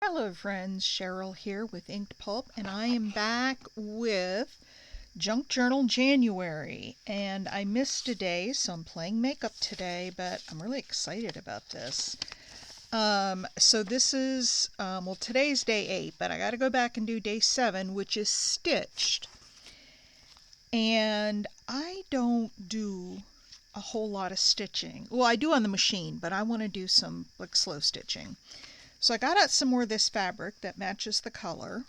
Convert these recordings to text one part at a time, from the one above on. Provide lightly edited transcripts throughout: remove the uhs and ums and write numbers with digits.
Hello friends, Cheryl here with Inked Pulp, and I am back with Junk Journal January. And I missed a day, so I'm playing makeup today, but I'm really excited about this. So this is, well, today's day 8, but I got to go back and do day 7, which is Stitched. And I don't do a whole lot of stitching. Well, I do on the machine, but I want to do some like slow stitching. So I got out some more of this fabric that matches the cover,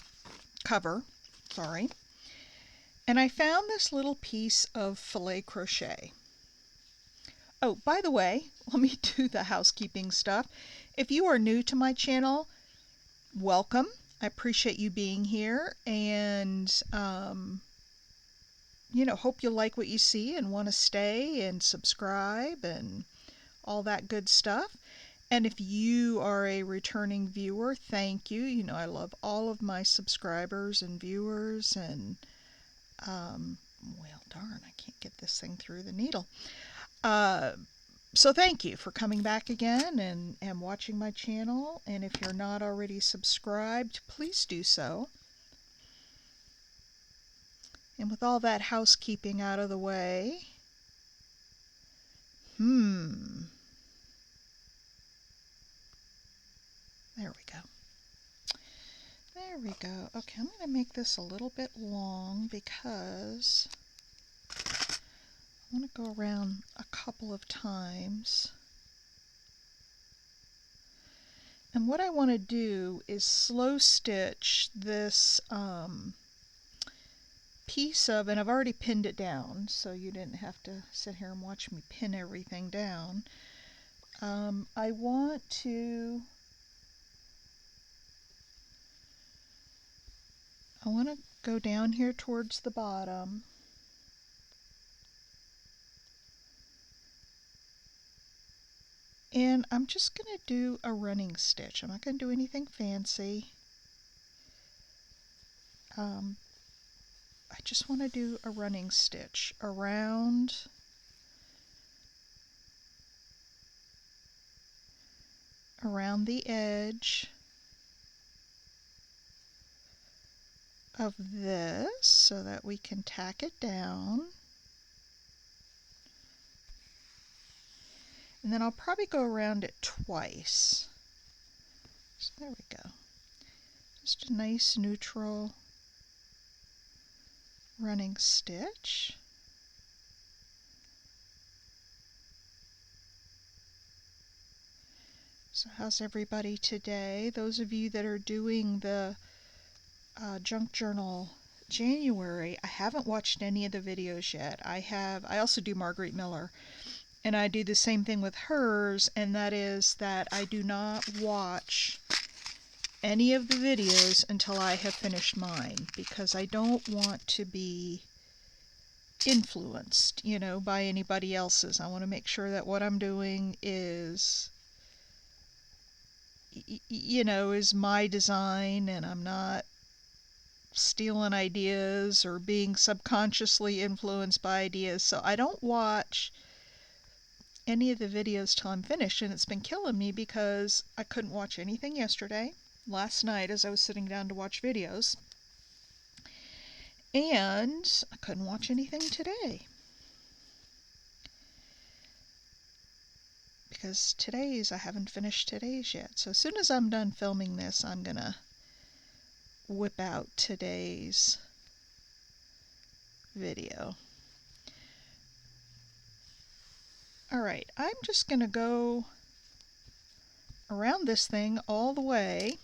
and I found this little piece of filet crochet. Oh, by the way, let me do the housekeeping stuff. If you are new to my channel, welcome. I appreciate you being here, and hope you like what you see and want to stay and subscribe and all that good stuff. And if you are a returning viewer, thank you. You know, I love all of my subscribers and viewers, and well, darn, I can't get this thing through the needle. So thank you for coming back again and watching my channel. And if you're not already subscribed, please do so. And with all that housekeeping out of the way, there we go. There we go. Okay, I'm going to make this a little bit long because I want to go around a couple of times. And what I want to do is slow stitch this piece of, and I've already pinned it down, so you didn't have to sit here and watch me pin everything down. I want to go down here towards the bottom. And I'm just going to do a running stitch. I'm not going to do anything fancy. I just want to do a running stitch around the edge of this so that we can tack it down. And then I'll probably go around it twice. So there we go. Just a nice neutral running stitch. So how's everybody today? Those of you that are doing the Junk Journal January, I haven't watched any of the videos yet. I also do Margaret Miller, and I do the same thing with hers, and that is that I do not watch any of the videos until I have finished mine, because I don't want to be influenced, by anybody else's. I want to make sure that what I'm doing is is my design, and I'm not stealing ideas or being subconsciously influenced by ideas. So I don't watch any of the videos till I'm finished, and it's been killing me because I couldn't watch anything yesterday, last night as I was sitting down to watch videos, and I couldn't watch anything today because I haven't finished today's yet. So as soon as I'm done filming this, I'm gonna whip out today's video. Alright, I'm just gonna go around this thing all the way,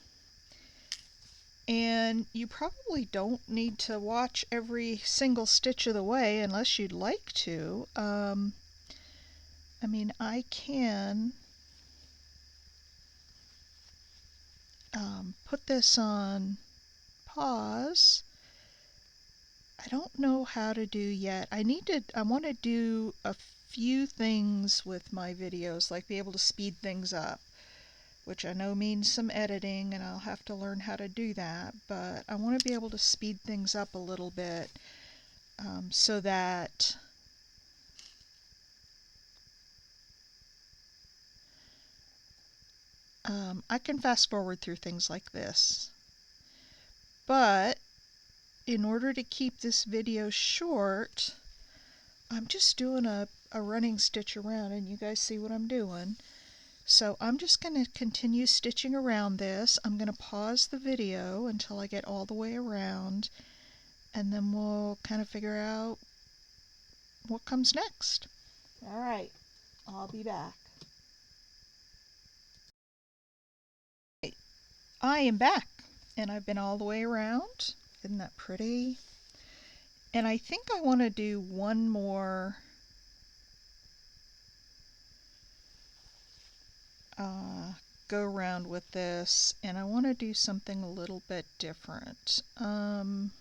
and you probably don't need to watch every single stitch of the way unless you'd like to. I mean, I can put this on pause. I don't know how to do yet. I want to do a few things with my videos, like be able to speed things up, which I know means some editing, and I'll have to learn how to do that, but I want to be able to speed things up a little bit so that I can fast forward through things like this, but in order to keep this video short, I'm just doing a running stitch around, and you guys see what I'm doing. So I'm just going to continue stitching around this. I'm going to pause the video until I get all the way around, and then we'll kind of figure out what comes next. All right, I'll be back. I am back, and I've been all the way around. Isn't that pretty? And I think I want to do one more go around with this, and I want to do something a little bit different. I'm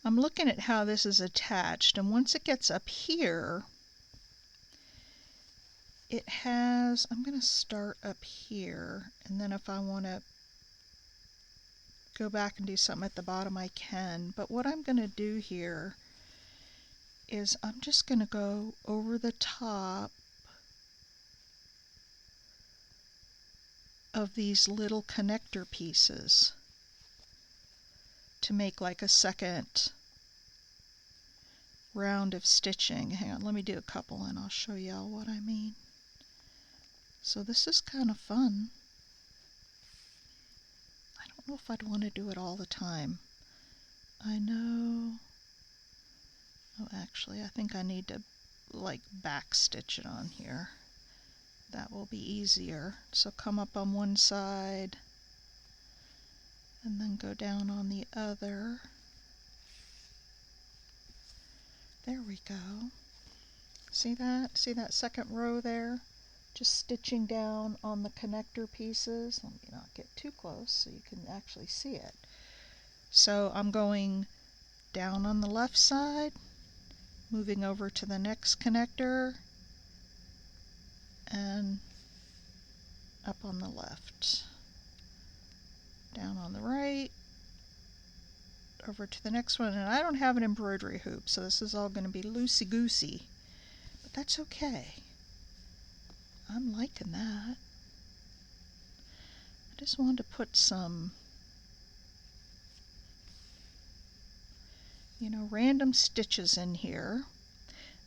looking at how this is attached, and once it gets up here, it has, I'm going to start up here, and then if I want to go back and do something at the bottom, I can. But what I'm going to do here is I'm just going to go over the top of these little connector pieces to make like a second round of stitching. Hang on, let me do a couple and I'll show y'all what I mean. So this is kind of fun. I don't know if I'd want to do it all the time. I know. Oh, actually, I think I need to like back stitch it on here. That will be easier. So come up on one side and then go down on the other. There we go. See that? See that second row there? Just stitching down on the connector pieces. Let me not get too close so you can actually see it. So I'm going down on the left side, moving over to the next connector, and up on the left. Down on the right, over to the next one. And I don't have an embroidery hoop, so this is all going to be loosey-goosey. But that's okay. I'm liking that. I just wanted to put some, random stitches in here.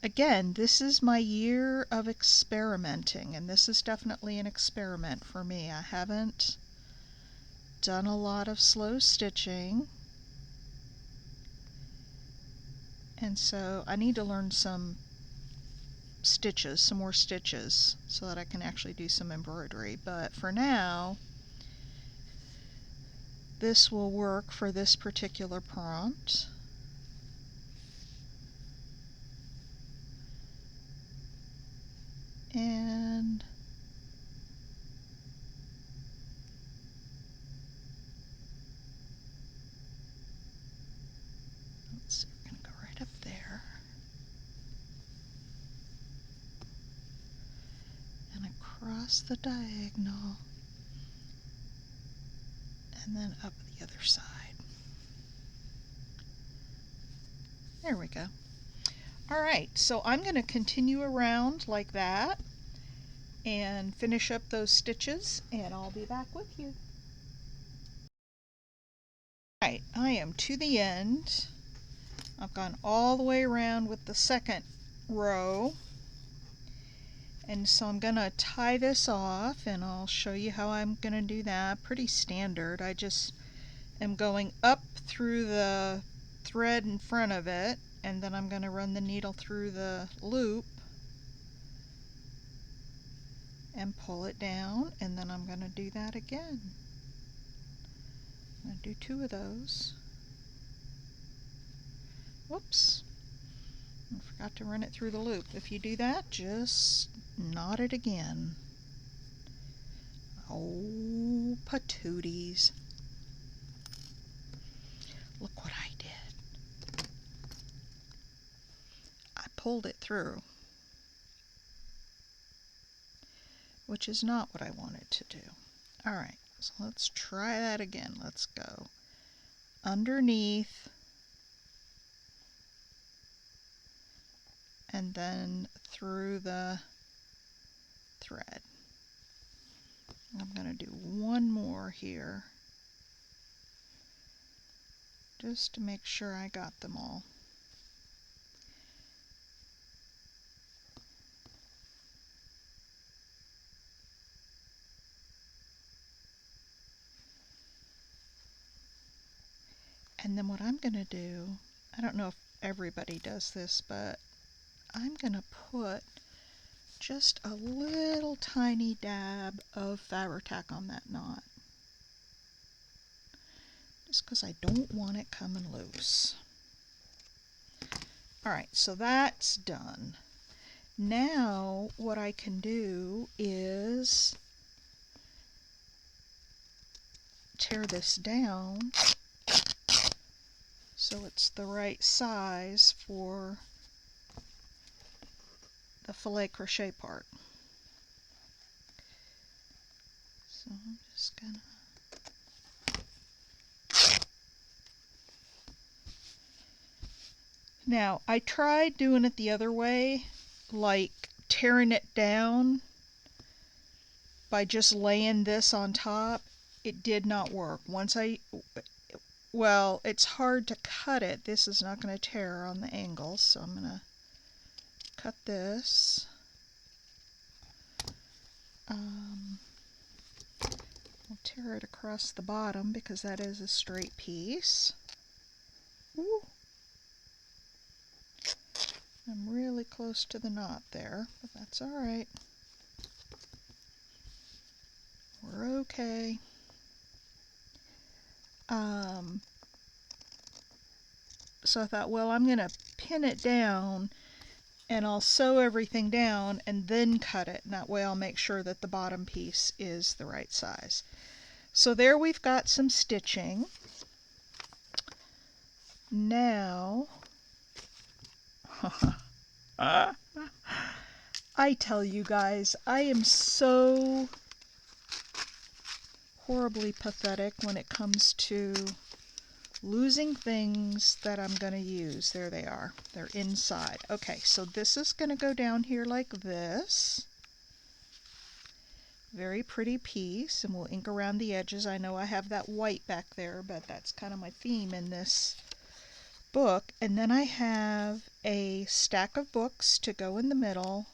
Again, this is my year of experimenting, and this is definitely an experiment for me. I haven't done a lot of slow stitching, and so I need to learn some stitches, some more stitches, so that I can actually do some embroidery. But for now, this will work for this particular prompt. And let's see, we're going to go right up there and across the diagonal and then up the other side. There we go. Alright, so I'm going to continue around like that and finish up those stitches, and I'll be back with you. Alright, I am to the end. I've gone all the way around with the second row, and so I'm going to tie this off, and I'll show you how I'm going to do that. Pretty standard. I just am going up through the thread in front of it, and then I'm going to run the needle through the loop and pull it down, and then I'm going to do that again. I'm going to do 2 of those. Whoops. I forgot to run it through the loop. If you do that, just knot it again. Oh, patooties. Look what I did. I pulled it through, which is not what I wanted to do. Alright, so let's try that again. Let's go underneath and then through the thread. I'm going to do one more here just to make sure I got them all. And then what I'm going to do, I don't know if everybody does this, but I'm going to put just a little tiny dab of Fabri-Tac on that knot. Just because I don't want it coming loose. Alright, so that's done. Now what I can do is tear this down so it's the right size for the filet crochet part. So I'm just gonna now, I tried doing it the other way, like tearing it down by just laying this on top. It did not work. Well, it's hard to cut it. This is not going to tear on the angles, so I'm going to cut this. I'll tear it across the bottom because that is a straight piece. Ooh. I'm really close to the knot there, but that's all right. We're okay. So I thought, well, I'm going to pin it down and I'll sew everything down and then cut it. And that way I'll make sure that the bottom piece is the right size. So there we've got some stitching. Now, I tell you guys, I am so horribly pathetic when it comes to losing things that I'm going to use. There they are. They're inside. Okay, so this is going to go down here like this. Very pretty piece, and we'll ink around the edges. I know I have that white back there, but that's kind of my theme in this book. And then I have a stack of books to go in the middle,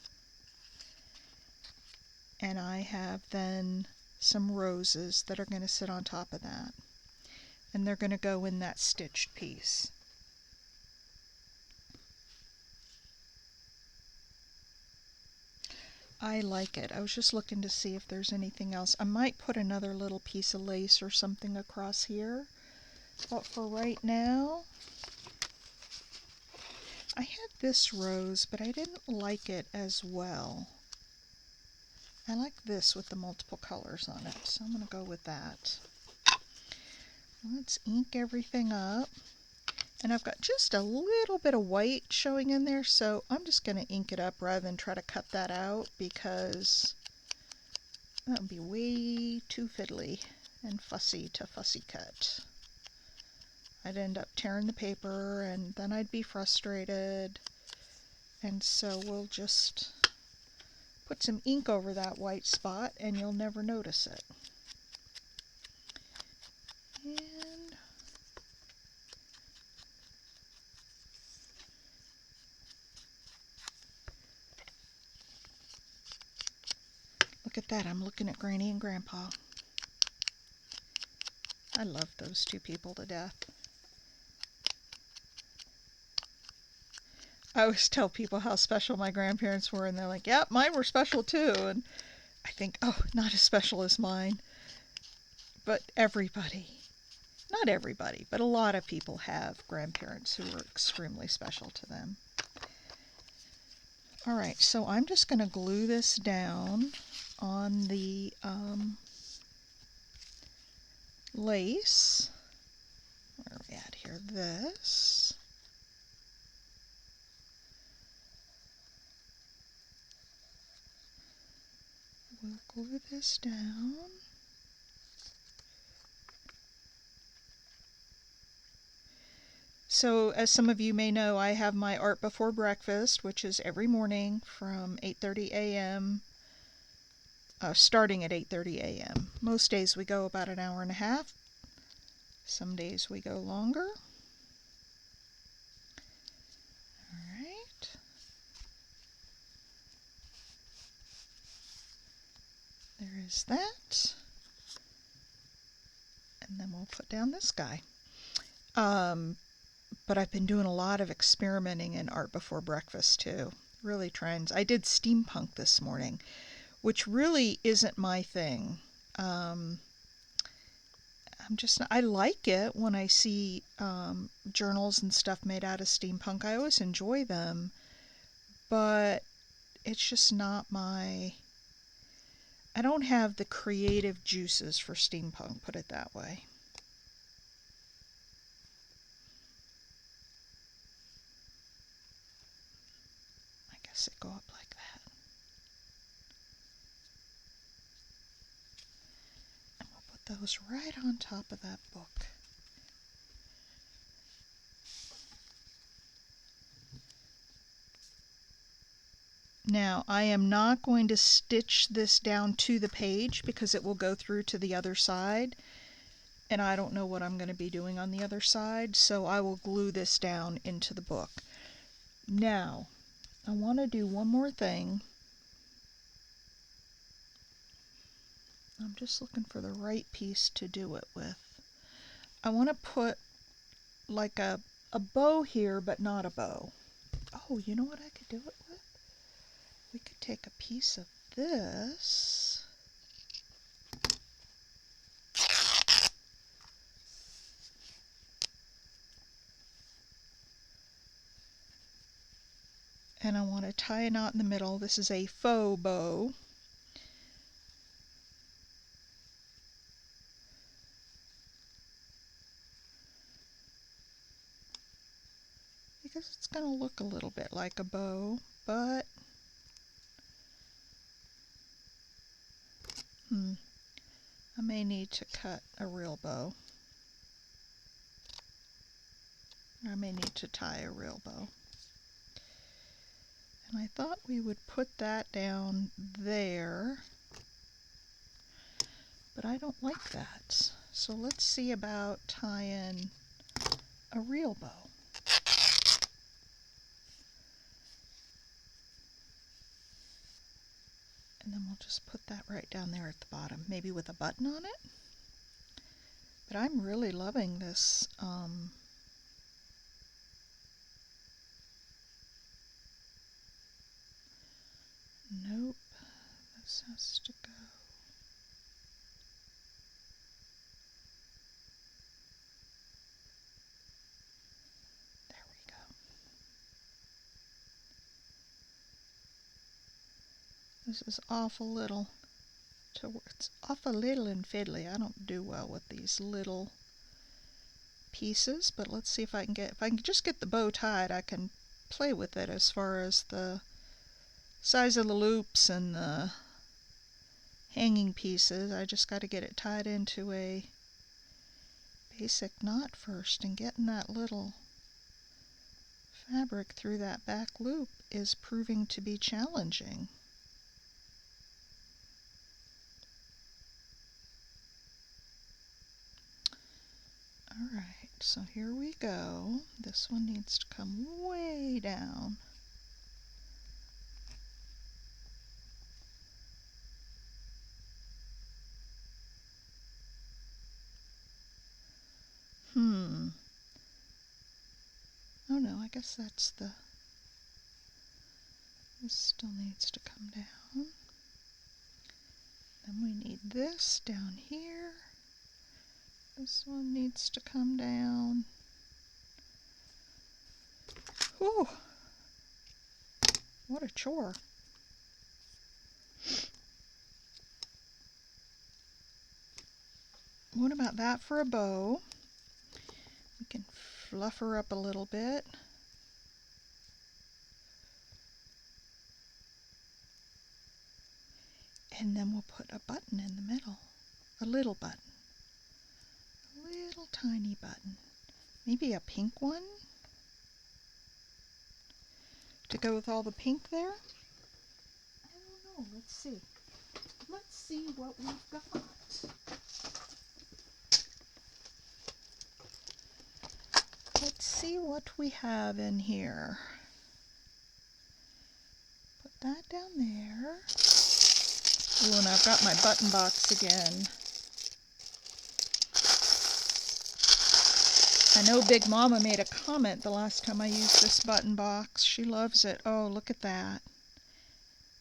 and I have then some roses that are going to sit on top of that. And they're going to go in that stitched piece. I like it. I was just looking to see if there's anything else. I might put another little piece of lace or something across here. But for right now, I had this rose, but I didn't like it as well. I like this with the multiple colors on it, so I'm going to go with that. Let's ink everything up. And I've got just a little bit of white showing in there, so I'm just going to ink it up rather than try to cut that out because that would be way too fiddly and fussy to fussy cut. I'd end up tearing the paper and then I'd be frustrated. And so we'll just put some ink over that white spot and you'll never notice it. And look at that, I'm looking at Granny and Grandpa. I love those two people to death. I always tell people how special my grandparents were, and they're like, yep, mine were special too. And I think, oh, not as special as mine. But everybody, not everybody, but a lot of people have grandparents who were extremely special to them. All right, so I'm just going to glue this down on the lace. Where are we at here? This. We'll glue this down. So as some of you may know, I have my art before breakfast, which is every morning from 8:30 a.m. Starting at 8:30 a.m. Most days we go about an hour and a half. Some days we go longer. All right. There is that. And then we'll put down this guy. But I've been doing a lot of experimenting in art before breakfast too. Really trying. I did steampunk this morning, which really isn't my thing. I like it when I see journals and stuff made out of steampunk. I always enjoy them, but it's just not my. I don't have the creative juices for steampunk, put it that way. I guess it go up like that. And we'll put those right on top of that book. Now, I am not going to stitch this down to the page because it will go through to the other side, and I don't know what I'm going to be doing on the other side, so I will glue this down into the book. Now, I want to do one more thing. I'm just looking for the right piece to do it with. I want to put like a bow here, but not a bow. Oh, you know what I could do it with? We could take a piece of this and I want to tie a knot in the middle. This is a faux bow. Because it's going to look a little bit like a bow, but I may need to cut a real bow. I may need to tie a real bow. And I thought we would put that down there, but I don't like that. So let's see about tying a real bow. And then we'll just put that right down there at the bottom, maybe with a button on it. But I'm really loving this. Nope, this has to go. There we go. This is awful little. It's awful little and fiddly. I don't do well with these little pieces, but let's see if I can just get the bow tied, I can play with it as far as the size of the loops and the hanging pieces. I just got to get it tied into a basic knot first, and getting that little fabric through that back loop is proving to be challenging. Alright, so here we go. This one needs to come way down. Oh no, I guess that's the... This still needs to come down. Then we need this down here. This one needs to come down. Whew! What a chore. What about that for a bow? We can fluff her up a little bit. And then we'll put a button in the middle. A little button. A little tiny button. Maybe a pink one? to go with all the pink there? I don't know. Let's see. Let's see what we've got. Let's see what we have in here. Put that down there. Ooh, and I've got my button box again. I know Big Mama made a comment the last time I used this button box. She loves it. Oh, look at that.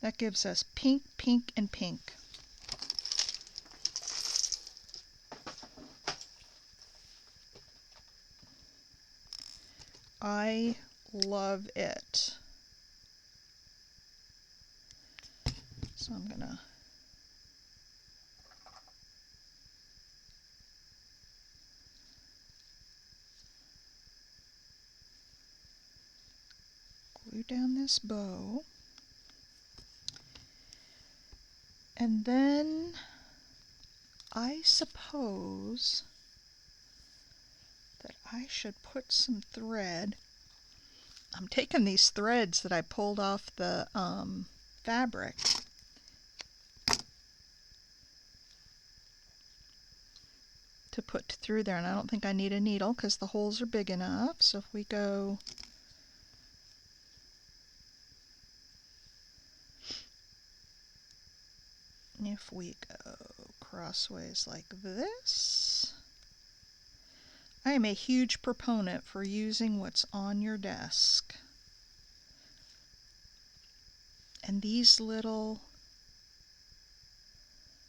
That gives us pink, pink, and pink. I love it. So I'm gonna glue down this bow. And then I suppose that I should put some thread. I'm taking these threads that I pulled off the fabric to put through there, and I don't think I need a needle because the holes are big enough. So if we go crossways like this. I am a huge proponent for using what's on your desk. And these little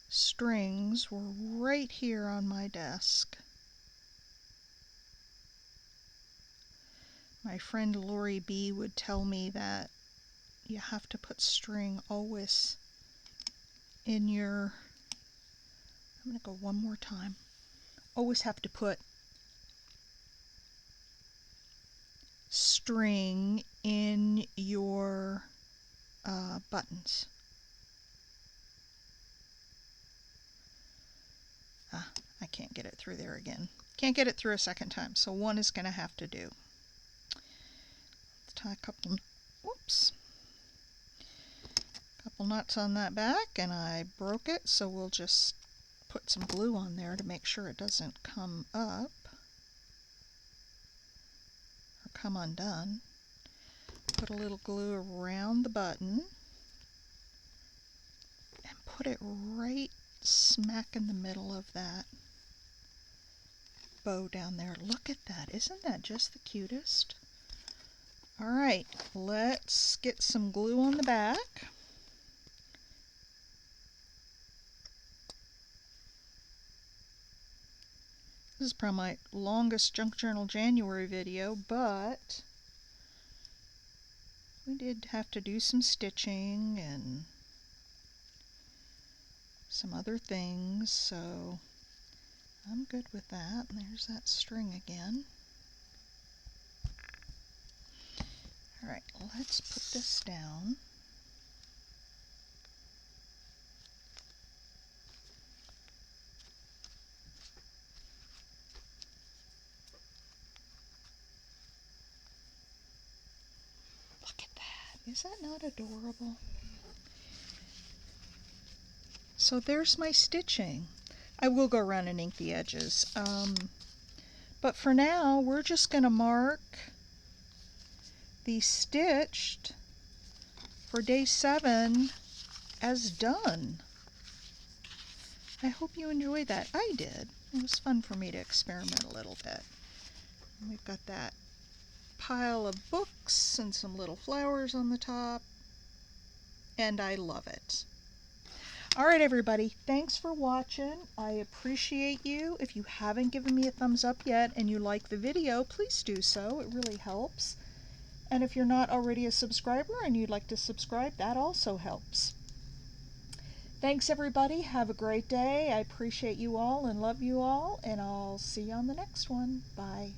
strings were right here on my desk. My friend Lori B would tell me that you have to put string always in your, I'm going to go one more time. Always have to put string in your buttons. I can't get it through there again. Can't get it through a second time, so one is going to have to do. Let's tie a couple, couple knots on that back, and I broke it, so we'll just put some glue on there to make sure it doesn't come up or come undone. Put a little glue around the button and put it right smack in the middle of that bow down there. Look at that. Isn't that just the cutest? All right, let's get some glue on the back. This is probably my longest Junk Journal January video, but we did have to do some stitching and some other things, so I'm good with that. And there's that string again. All right, let's put this down. Look at that. Is that not adorable? So there's my stitching. I will go around and ink the edges. But for now, we're just going to mark the stitched for day 7 as done. I hope you enjoyed that. I did. It was fun for me to experiment a little bit. And we've got that pile of books and some little flowers on the top, and I love it. All right, everybody, thanks for watching. I appreciate you. If you haven't given me a thumbs up yet and you like the video, please do so. It really helps. And if you're not already a subscriber and you'd like to subscribe, that also helps. Thanks, everybody. Have a great day. I appreciate you all and love you all, and I'll see you on the next one. Bye.